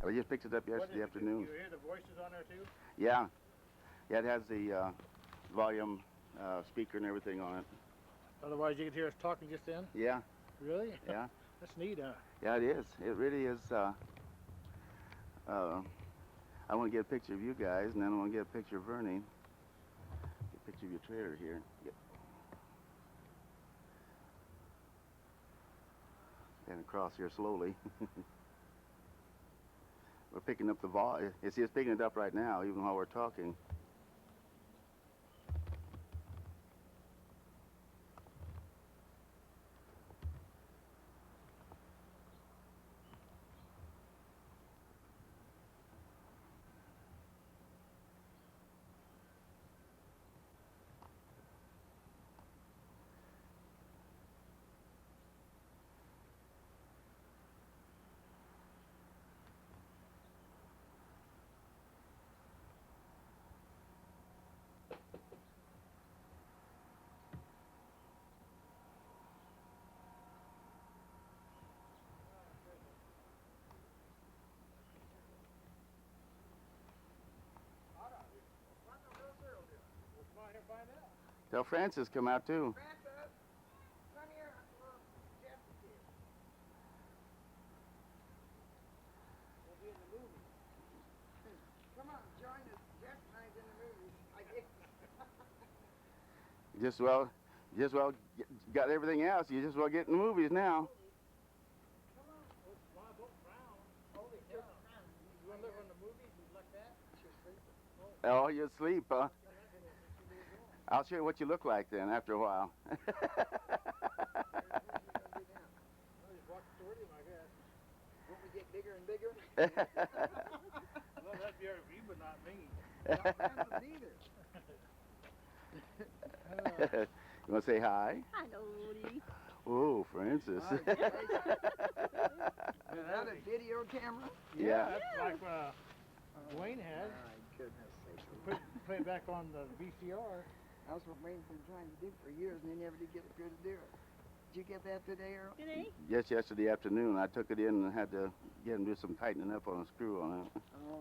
I just picked it up yesterday afternoon. You hear the voices on there too? Yeah. Yeah, it has the volume speaker and everything on it. Otherwise, you could hear us talking just then? Yeah. Really? Yeah. That's neat, huh? Yeah, it is. It really is. I want to get a picture of you guys, and then I want to get a picture of Vernie. Get a picture of your trailer here. Getting across here slowly. We're picking up the volume. You see, it's picking it up right now, even while we're talking. Tell Frances come out too. Frances, come here. Uncle Jess is here. We'll be in the movie. Come on, join us. Jess and I's in the movies. I guess. Just well, got everything else. You just well get in the movies now. Come on. Holy cow. You want to live in the movies like that? Oh, you're asleep, huh? I'll show you what you look like then after a while. I'll just walk toward him, I guess. Won't we get bigger and bigger? Well, that'd be our view, but not me. Not Frances either. You want to say hi? Hello, Woody. Oh, Frances. Is that a video camera? Yeah. That's like Wayne has. My goodness sakes. Play it back on the VCR. That's what Wayne's been trying to do for years, and he never did get it good to do it. Did you get that today, Earl? Today? Yes, yesterday afternoon. I took it in and had to get him do some tightening up on a screw on it. Oh.